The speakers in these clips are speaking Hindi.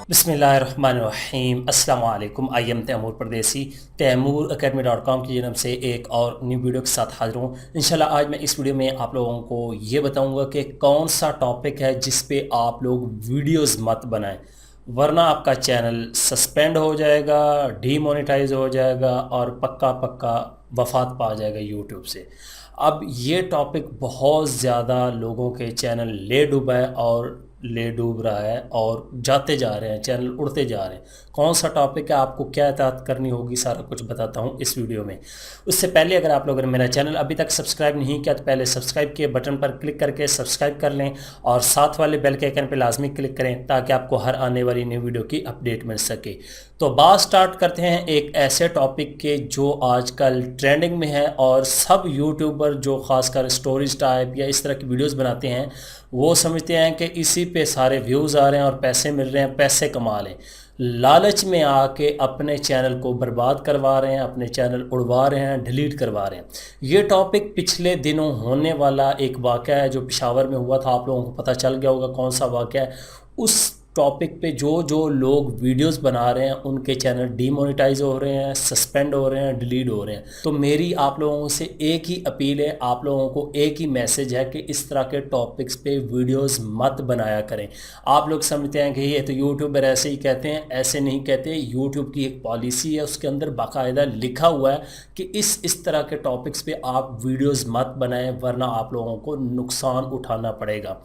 बिस्मिल्लाहिर्रहमानिर्रहीम अस्सलाम वालेकुम। आई एम तैमूर परदेसी तैमूर academy.com की जन्म से एक और न्यू वीडियो के साथ हाजिर हूँ। इंशाल्लाह आज मैं इस वीडियो में आप लोगों को ये बताऊंगा कि कौन सा टॉपिक है जिस पे आप लोग वीडियोस मत बनाएं, वरना आपका चैनल सस्पेंड हो जाएगा, डीमोनेटाइज हो जाएगा और पक्का पक्का वफात पा जाएगा यूट्यूब से। अब ये टॉपिक बहुत ज़्यादा लोगों के चैनल ले डूबा है और ले डूब रहा है और जाते जा रहे हैं, चैनल उड़ते जा रहे हैं। कौन सा टॉपिक है, आपको क्या एहतियात करनी होगी, सारा कुछ बताता हूँ इस वीडियो में। उससे पहले अगर आप लोगों ने मेरा चैनल अभी तक सब्सक्राइब नहीं किया तो पहले सब्सक्राइब के बटन पर क्लिक करके सब्सक्राइब कर लें और साथ वाले बेल के आइकन पर लाजमी क्लिक करें ताकि आपको हर आने वाली न्यू वीडियो की अपडेट मिल सके। तो बात स्टार्ट करते हैं एक ऐसे टॉपिक के जो आजकल ट्रेंडिंग में है और सब यूट्यूबर जो खासकर स्टोरीज टाइप या इस तरह की वीडियोस बनाते हैं वो समझते हैं कि इसी पे सारे व्यूज़ आ रहे हैं और पैसे मिल रहे हैं, पैसे कमा लें। लालच में आके अपने चैनल को बर्बाद करवा रहे हैं, अपने चैनल उड़वा रहे हैं, डिलीट करवा रहे हैं। ये टॉपिक पिछले दिनों होने वाला एक वाक़या है जो पेशावर में हुआ था। आप लोगों को पता चल गया होगा कौन सा वाक़या है। उस टॉपिक पे जो जो लोग वीडियोस बना रहे हैं उनके चैनल डीमोनेटाइज हो रहे हैं, सस्पेंड हो रहे हैं, डिलीट हो रहे हैं। तो मेरी आप लोगों से एक ही अपील है, आप लोगों को एक ही मैसेज है कि इस तरह के टॉपिक्स पे वीडियोस मत बनाया करें। आप लोग समझते हैं कि ये तो यूट्यूबर ऐसे ही कहते हैं, ऐसे नहीं कहते। यूट्यूब की एक पॉलिसी है, उसके अंदर बाकायदा लिखा हुआ है कि इस तरह के टॉपिक्स पे आप वीडियोस मत बनाएं वरना आप लोगों को नुकसान उठाना पड़ेगा।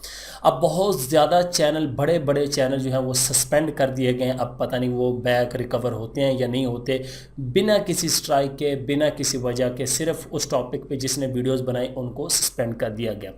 अब बहुत ज़्यादा चैनल, बड़े बड़े चैनल जो हैं वो सस्पेंड कर दिए गए हैं। अब पता नहीं वो बैक रिकवर होते हैं या नहीं होते। बिना किसी स्ट्राइक के, बिना किसी वजह के, सिर्फ उस टॉपिक पे जिसने वीडियोस बनाई उनको सस्पेंड कर दिया गया।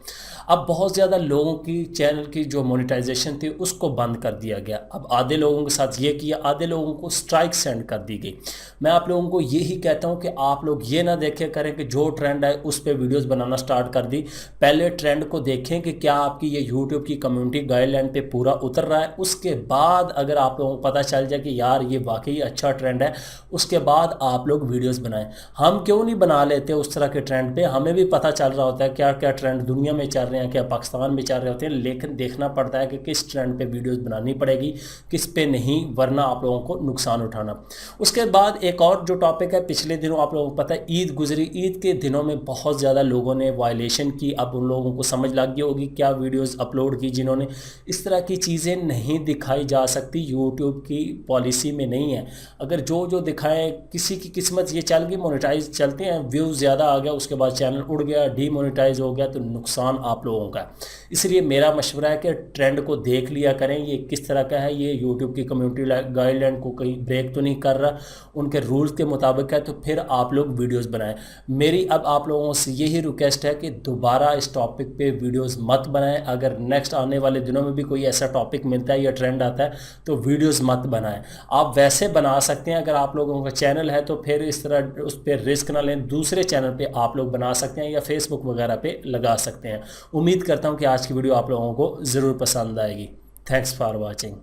अब बहुत ज़्यादा लोगों की चैनल की जो मोनेटाइजेशन थी उसको बंद कर दिया गया। अब आधे लोगों के साथ ये किया, आधे लोगों को स्ट्राइक सेंड कर दी गई। मैं आप लोगों को यही कहता हूँ कि आप लोग ये ना देखें करें कि जो ट्रेंड है उस पर वीडियोस बनाना स्टार्ट कर दी। पहले ट्रेंड को देखें कि क्या आपकी ये यूट्यूब की कम्युनिटी गाइडलाइन पे पूरा उतर रहा है। उसके बाद अगर आप लोगों को पता चल जाए कि यार ये वाकई अच्छा ट्रेंड है, उसके बाद आप लोग वीडियोस बनाएं। हम क्यों नहीं बना लेते उस तरह के ट्रेंड पे? हमें भी पता चल रहा होता है क्या क्या ट्रेंड दुनिया में चल रहे हैं, क्या पाकिस्तान में चल रहे होते हैं, लेकिन देखना पड़ता है कि किस ट्रेंड पे वीडियोस बनानी पड़ेगी, किस पे नहीं, वरना आप लोगों को नुकसान उठाना। उसके बाद एक और जो टॉपिक है, पिछले दिनों आप लोगों को पता है ईद गुजरी। ईद के दिनों में बहुत ज़्यादा लोगों ने वायलेशन की। अब उन लोगों को समझ लग गई होगी क्या वीडियोज़ अपलोड की जिन्होंने। इस तरह की चीज़ें नहीं दिखाई जा सकती, यूट्यूब की पॉलिसी में नहीं है। अगर जो जो दिखाएं, किसी की किस्मत ये चल गई, मोनेटाइज चलते हैं, व्यूज़ ज़्यादा आ गया, उसके बाद चैनल उड़ गया, डीमोनेटाइज हो गया, तो नुकसान आप लोगों का है। इसलिए मेरा मशवरा है कि ट्रेंड को देख लिया करें, ये किस तरह का है, ये यूट्यूब की कम्युनिटी गाइडलाइन को कहीं ब्रेक तो नहीं कर रहा, उनके रूल्स के मुताबिक है, तो फिर आप लोग वीडियोज़ बनाएं। मेरी अब आप लोगों से यही रिक्वेस्ट है कि दोबारा इस टॉपिक पे वीडियोज़ मत बनाएं। अगर नेक्स्ट आने वाले दिनों में भी कोई ऐसा टॉपिक मिलता है या ट्रेंड आता है तो वीडियोस मत बनाएं। आप वैसे बना सकते हैं, अगर आप लोगों का चैनल है तो फिर इस तरह उस पर रिस्क ना लें, दूसरे चैनल पे आप लोग बना सकते हैं या फेसबुक वगैरह पे लगा सकते हैं। उम्मीद करता हूं कि आज की वीडियो आप लोगों को ज़रूर पसंद आएगी। Thanks for watching.